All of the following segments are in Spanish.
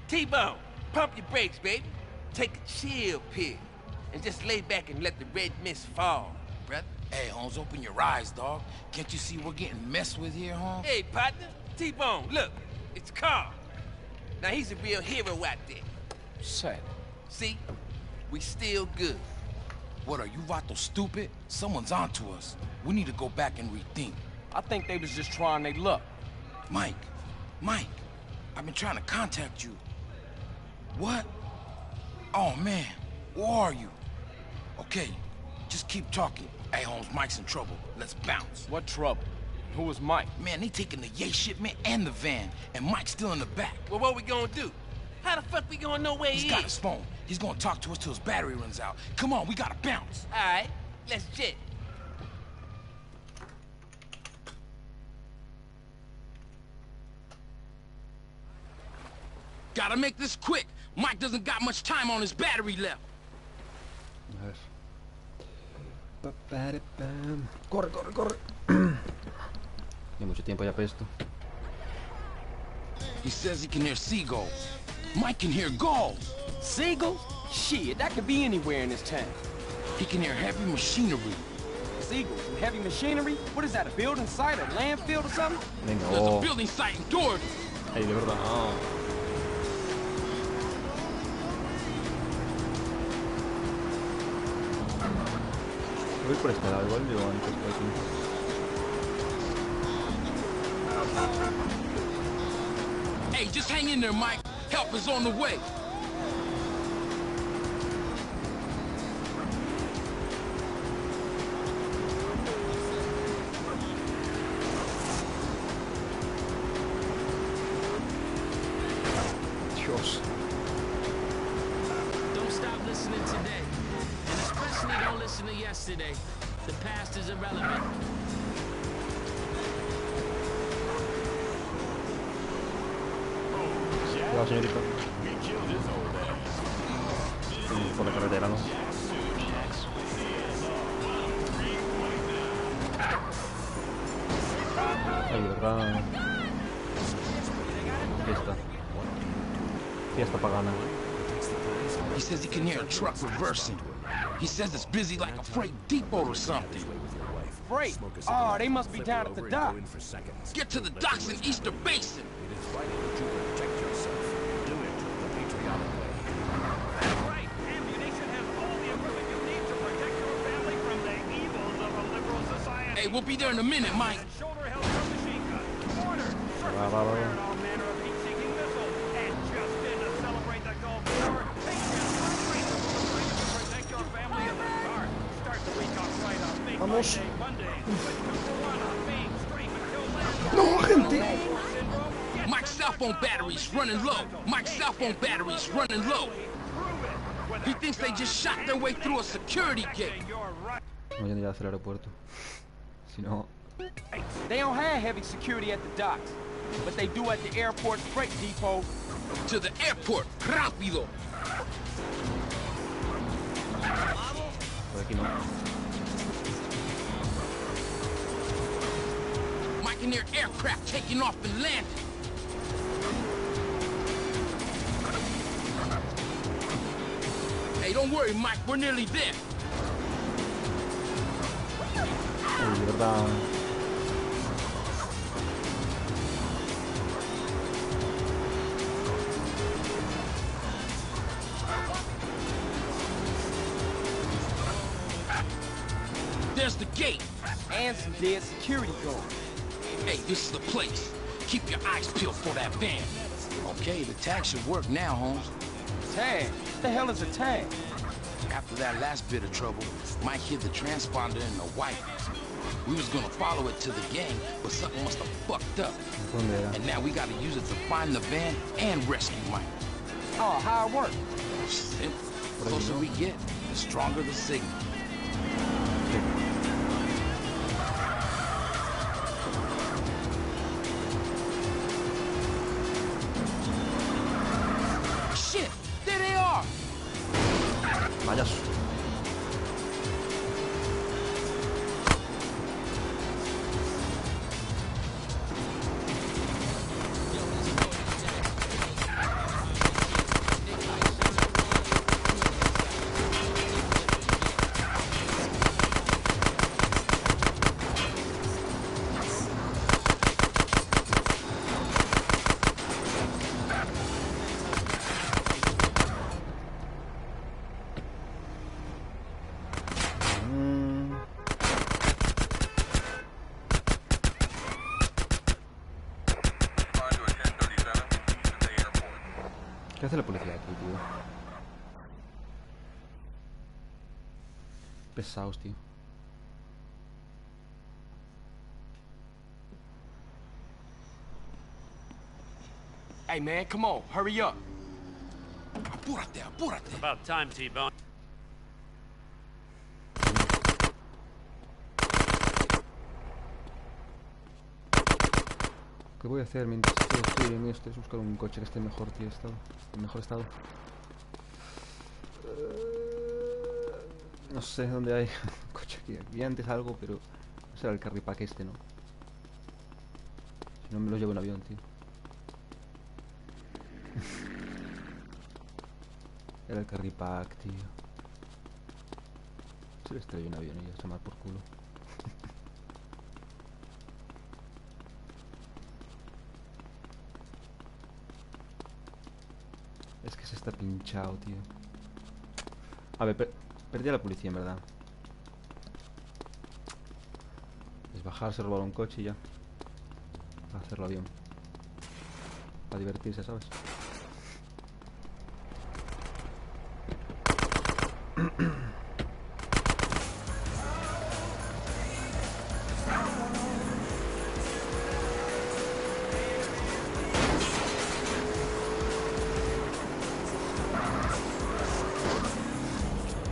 T-Bone, pump your brakes, baby. Take a chill pill. And just lay back and let the red mist fall, brother. Hey, Holmes, open your eyes, dog. Can't you see we're getting messed with here, Holmes? Hey, partner. T-Bone, look. It's Carl. Now, he's a real hero out there. Sad. See? We still good. What, are you Vato stupid? Someone's onto us. We need to go back and rethink. I think they was just trying their luck. Mike, I've been trying to contact you. What? Oh, man, where are you? Okay, just keep talking. Hey, Holmes, Mike's in trouble. Let's bounce. What trouble? Who was Mike? Man, they taking the Yay shipment and the van, and Mike's still in the back. Well, what we gonna do? How the fuck we gonna know where he is? He's got his phone. He's gonna talk to us till his battery runs out. Come on, we gotta bounce. All right, let's jet. Gotta make this quick. Mike doesn't got much time on his battery left. A ver. Corre, corre, corre. Hay mucho tiempo ya para esto. He says he can hear seagulls. Mike can hear gulls. Seagulls? Shit, that could be anywhere in this town. He can hear heavy machinery. Seagulls and heavy machinery? What is that, a building site, a landfill or something? Venga, There's a building site in Dorothy. Ay, de verdad, no. Voy por este lado, igual yo antes por aquí. Hey, just hang in there, Mike. Help is on the way. Dios. Don't stop listening today. And especially don't listen to yesterday. The past is irrelevant. Cuidado, señorita. Sí, por la carretera, ¿no? Ay, de verdad. Fiesta pagana. He says he can hear a truck reversing. He says it's busy like a freight depot or something. Freight? Oh, they must be down at the dock. Get to the docks in Easter Basin. Hey, we'll be there in a minute, Mike. Va. Vamos. No, gente. Mike's cell phone battery's running low. Mike's cell phone battery's running low. He thinks they just shot their way through a security gate. Voy a ir hacia el aeropuerto. Si no. They don't have heavy security at the docks, but they do at the airport freight depot. To the airport, rápido. Por aquí no. Mike can hear aircraft taking off and landing. Hey, don't worry, Mike, we're nearly there. Ay, de verdad. There's the gate. And some dead security guards. Hey, this is the place. Keep your eyes peeled for that van. Okay, the tag should work now, Holmes. Tag? What the hell is a tag? After that last bit of trouble, Mike hid the transponder in the white. We was gonna follow it to the gang, but something must have fucked up. ¿Dónde era? And now we gotta use it to find the van and rescue Mike. Oh, how it work? Simple. The closer we get, the stronger the signal. Shit! There they are! Vaya. ¿Qué hace la policía aquí, tío? Pesados, tío. Hey, man, come on, hurry up. Apúrate, apúrate. About time, T-Bone. ¿Qué voy a hacer mientras estoy en esto? Es buscar un coche que esté en mejor, tío, en mejor estado. No sé dónde hay un coche aquí. Aquí antes algo, pero no será el carry pack este, ¿no? Si no me lo llevo en avión, tío. Era el carry pack, tío. Se le estrelló en avión y ya se mal por culo. Es que se está pinchado, tío. A ver, perdí a la policía, en verdad. Es bajarse, robar un coche y ya. Para hacerlo avión. Para divertirse, ¿sabes?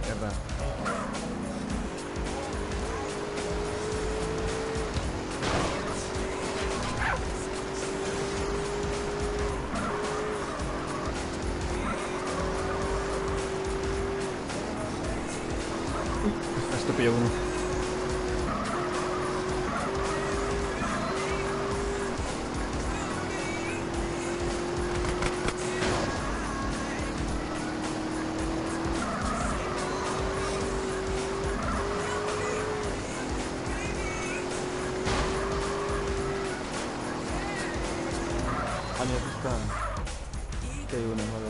Mierda. Esto pilló uno. Ah, mira, aquí está. Que hay uno, vale.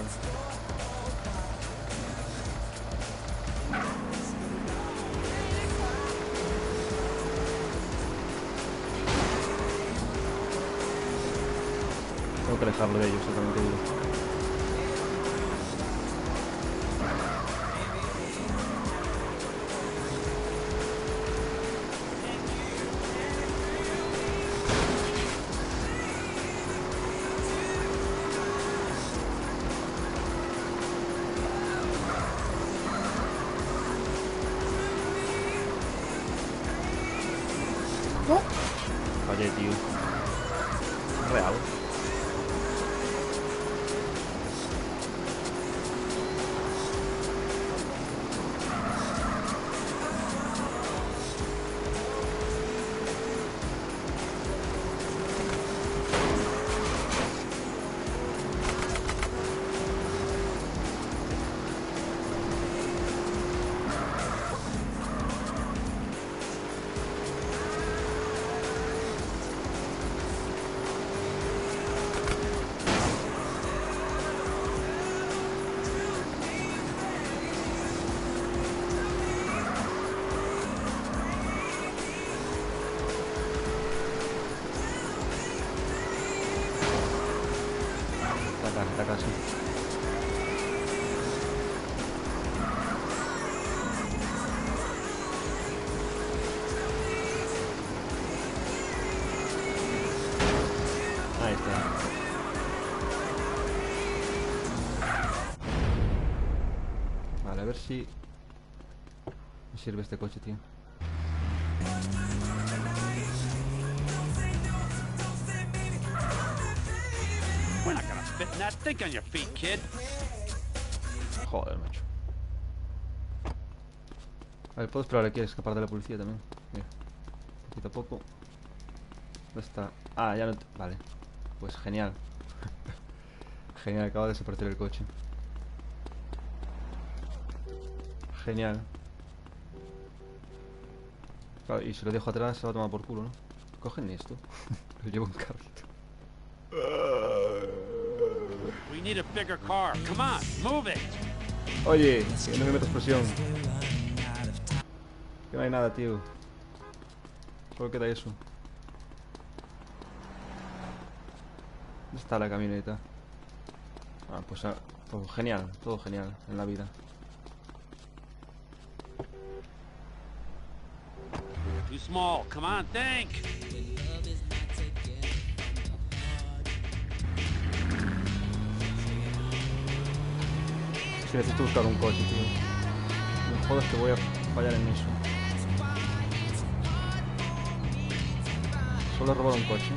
Tengo que alejarlo de ellos, exactamente digo. Fallé, tío. Real. Está casi. Ahí está. Vale, a ver si me sirve este coche, tío. We're not gonna spit in that. Think on your feet, kid. Joder, macho. A ver, puedo esperar aquí a escapar de la policía también. Mira, poquito a poco. ¿Dónde está? Ah, ya no... Vale. Pues genial. Genial, acaba de desaparecer el coche. Genial. Claro, y si lo dejo atrás se va a tomar por culo, ¿no? Cogen esto. Lo llevo en carrito. We need a bigger car. Come on, move it. Oye, que no me metas presión. Que no hay nada, tío. Solo queda eso. ¿Dónde está la camioneta? Pues todo genial en la vida. Too small. Come on, think. Es que necesito buscar un coche, tío. No me jodas que voy a fallar en eso. Solo he robado un coche.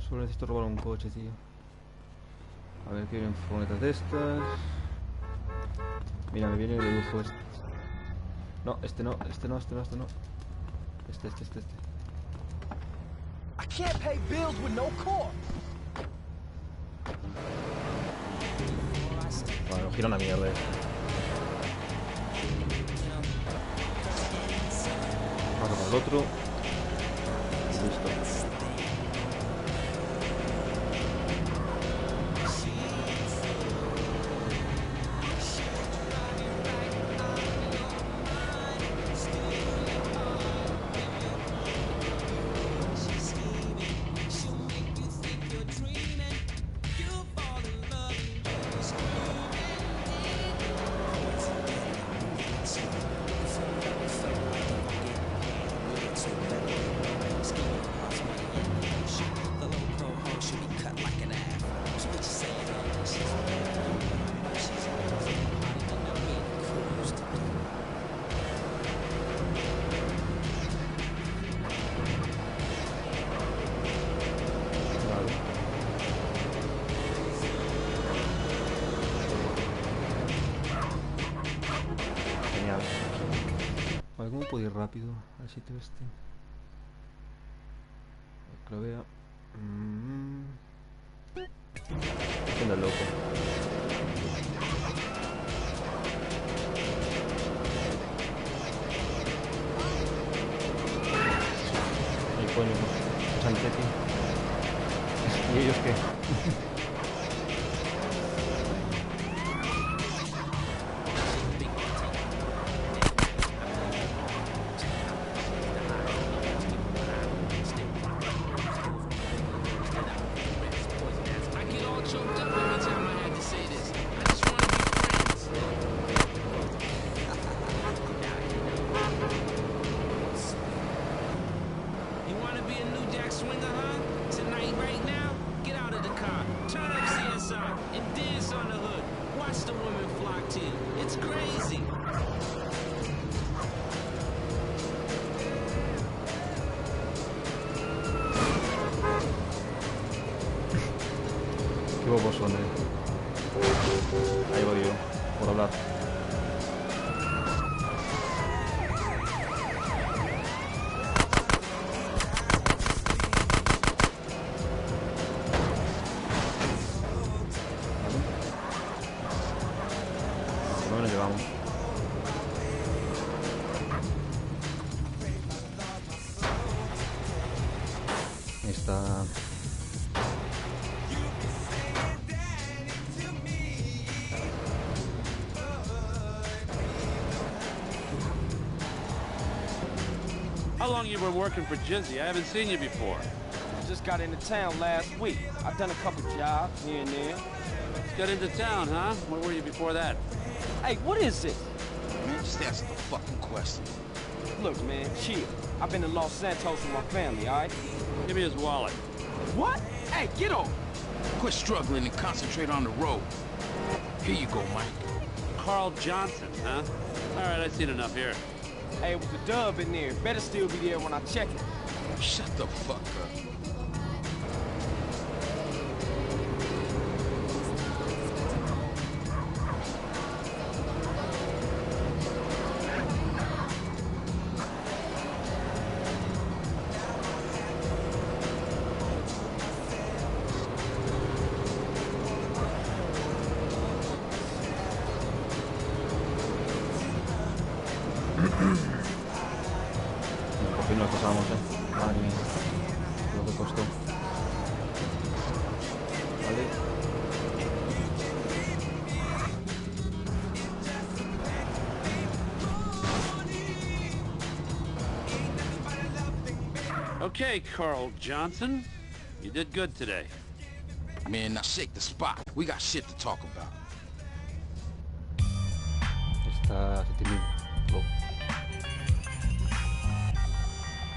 Solo necesito robar un coche, tío. A ver, que vienen furgonetas de estas. Mira, me viene de lujo este. No, este no. Este. I can't pay bills with no core. Bueno, gira una mierda. Vamos con el otro. Listo. Vale, ¿cómo puedo ir rápido al sitio este? Que lo vea. Haciendo el loco. Ay, coño, Sanchetti. ¿Y ellos qué? Qué bobos son, Ahí voy yo, por hablar. ¿Por dónde nos llevamos? Está... How long you been working for Jizzy? I haven't seen you before. Just got into town last week. I've done a couple jobs here and there. Just got into town, huh? Where were you before that? Hey, what is this? Man, just answer the fucking question. Look, man, chill. I've been to Los Santos with my family, all right? Give me his wallet. What? Hey, get over. Quit struggling and concentrate on the road. Here you go, Mike. Carl Johnson, huh? All right, I've seen enough here. Hey, with the dub in there, better still be there when I check it. Shut the fuck up. Por fin nos pasamos, Madre mía. Lo que costó. Vale. Okay, Carl Johnson. You did good today. Man, now shake the spot. We got shit to talk about. Está tímido.